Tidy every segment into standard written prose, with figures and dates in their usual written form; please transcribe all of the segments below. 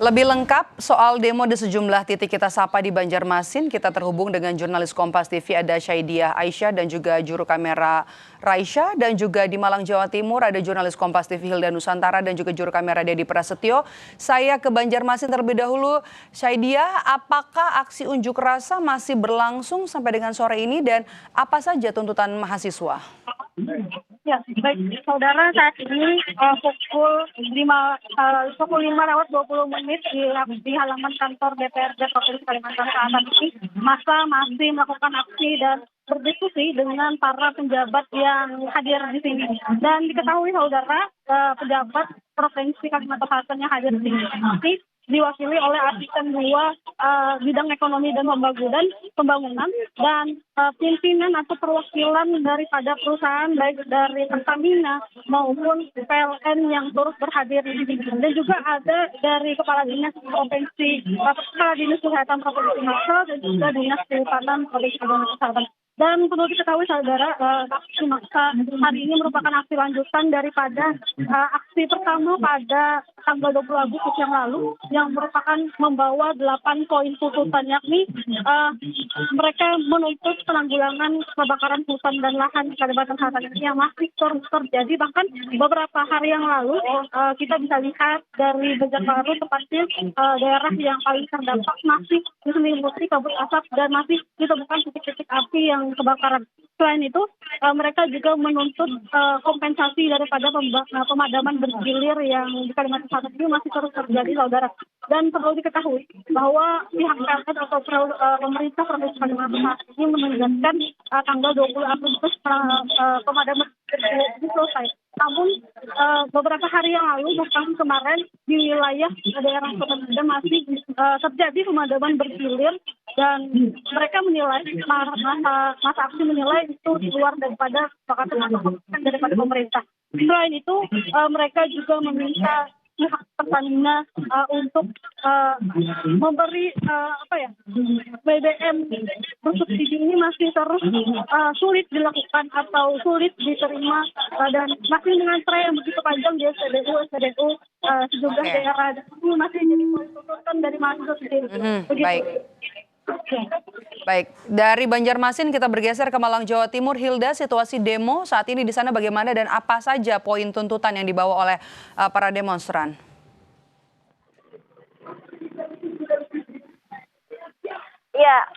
Lebih lengkap soal demo di sejumlah titik kita sapa di Banjarmasin, kita terhubung dengan jurnalis Kompas TV ada Syaidiah Aisyah dan juga juru kamera Raisya, dan juga di Malang, Jawa Timur ada jurnalis Kompas TV Hilda Nusantara dan juga juru kamera Dedi Prasetyo. Saya ke Banjarmasin terlebih dahulu. Syaidiah, apakah aksi unjuk rasa masih berlangsung sampai dengan sore ini dan apa saja tuntutan mahasiswa? Ya, baik saudara, saat ini pukul 5:20 di halaman kantor DPRD Provinsi Kalimantan Selatan ini massa masih melakukan aksi dan berdiskusi dengan para pejabat yang hadir di sini. Dan diketahui saudara, pejabat Provinsi Kalimantan Selatan yang hadir di sini masih diwakili oleh asisten dua bidang ekonomi dan pembangunan dan pimpinan atau perwakilan daripada perusahaan baik dari Pertamina maupun PLN yang turut berhadir di sini. Dan juga ada dari Kepala Dinas Kesehatan Provinsi Malang dan juga Dinas Kehutanan Provinsi Kalimantan Selatan. Dan perlu diketahui saudara, aksi massa hari ini merupakan aksi lanjutan daripada aksi pertama pada tanggal 20 Agustus yang lalu yang merupakan membawa 8 poin tuntutan, yakni mereka menuntut penanggulangan kebakaran hutan dan lahan di Kalimantan Selatan ini yang masih terus terjadi. Bahkan beberapa hari yang lalu kita bisa lihat dari Banjarbaru, tepatnya daerah yang paling terdampak, masih diselimuti kabut asap dan masih ditemukan titik-titik api yang kebakaran. Selain itu, mereka juga menuntut kompensasi daripada pemadaman bergilir yang di Kalimantan Selatan ini masih terus terjadi, saudara. Dan perlu diketahui bahwa pihak PLN atau pemerintah Provinsi Kalimantan Selatan ini menegaskan tanggal 20 Agustus pemadaman bergilir selesai. Namun beberapa hari yang lalu, bahkan kemarin di wilayah daerah Kota Medan masih terjadi pemadaman bergilir dan mereka menilai, masa aksi menilai itu di luar daripada kesepakatan daripada pemerintah. Selain itu, mereka juga meminta pihak Pertamina untuk memberi BBM bersubsidi ini masih terus sulit dilakukan atau sulit diterima dan masih dengan tren yang begitu panjang di SPBU sejumlah daerah masih jadi tuntutan dari mahasiswa sendiri. Baik. Baik, dari Banjarmasin kita bergeser ke Malang, Jawa Timur. Hilda, situasi demo saat ini di sana bagaimana dan apa saja poin tuntutan yang dibawa oleh para demonstran? Ya,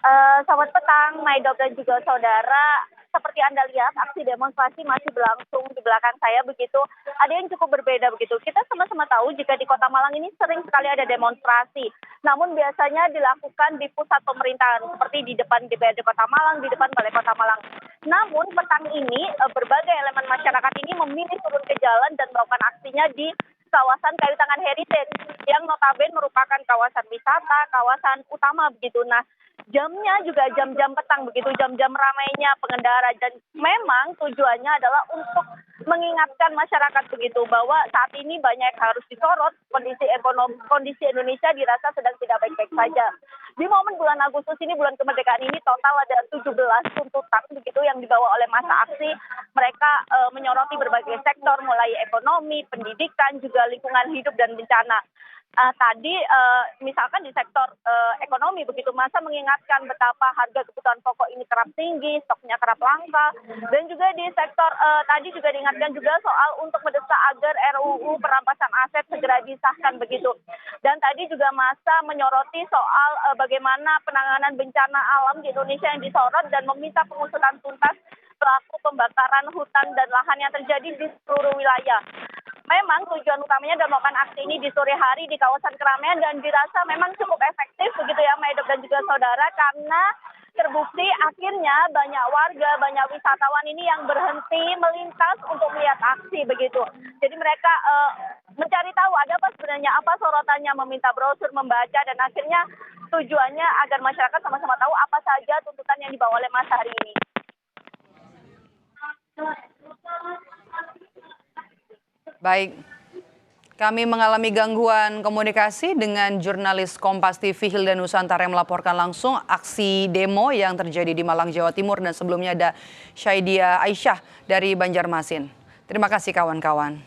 selamat petang, Maidop dan juga saudara. Seperti Anda lihat, aksi demonstrasi masih berlangsung di belakang saya begitu. Ada yang cukup berbeda begitu. Kita sama-sama tahu jika di Kota Malang ini sering sekali ada demonstrasi. Namun biasanya dilakukan di pusat pemerintahan seperti di depan DPRD Kota Malang, di depan Balai Kota Malang. Namun petang ini berbagai elemen masyarakat ini memilih turun ke jalan dan melakukan aksinya di kawasan Kayu Tangan Heritage yang notabene merupakan kawasan wisata, kawasan utama begitu. Nah, jamnya juga jam-jam petang begitu, jam-jam ramainya pengendara, dan memang tujuannya adalah untuk mengingatkan masyarakat begitu bahwa saat ini banyak yang harus disorot. Kondisi Indonesia dirasa sedang tidak baik-baik saja. Di momen bulan Agustus ini, bulan kemerdekaan ini, total ada 17 tuntutan begitu yang dibawa oleh massa aksi. Mereka menyoroti berbagai sektor, mulai ekonomi, pendidikan, juga lingkungan hidup dan bencana. Tadi misalkan di sektor ekonomi begitu, masa mengingatkan betapa harga kebutuhan pokok ini kerap tinggi, stoknya kerap langka, dan juga di sektor tadi juga diingatkan juga soal untuk mendesak agar RUU perampasan aset segera disahkan begitu. Dan tadi juga masa menyoroti soal bagaimana penanganan bencana alam di Indonesia yang disorot dan meminta pengusutan tuntas pelaku pembakaran hutan dan lahan yang terjadi di seluruh wilayah. Memang tujuan utamanya adalah melakukan aksi ini di sore hari di kawasan keramaian dan dirasa memang cukup efektif begitu ya, Maidop dan juga saudara, karena terbukti akhirnya banyak warga, banyak wisatawan ini yang berhenti melintas untuk melihat aksi begitu. Jadi mereka mencari tahu ada apa sebenarnya, apa sorotannya, meminta brosur, membaca, dan akhirnya tujuannya agar masyarakat sama-sama tahu apa saja tuntutan yang dibawa oleh massa hari ini. Baik, kami mengalami gangguan komunikasi dengan jurnalis Kompas TV Hilda Nusantara yang melaporkan langsung aksi demo yang terjadi di Malang, Jawa Timur, dan sebelumnya ada Syaidiah Aisyah dari Banjarmasin. Terima kasih kawan-kawan.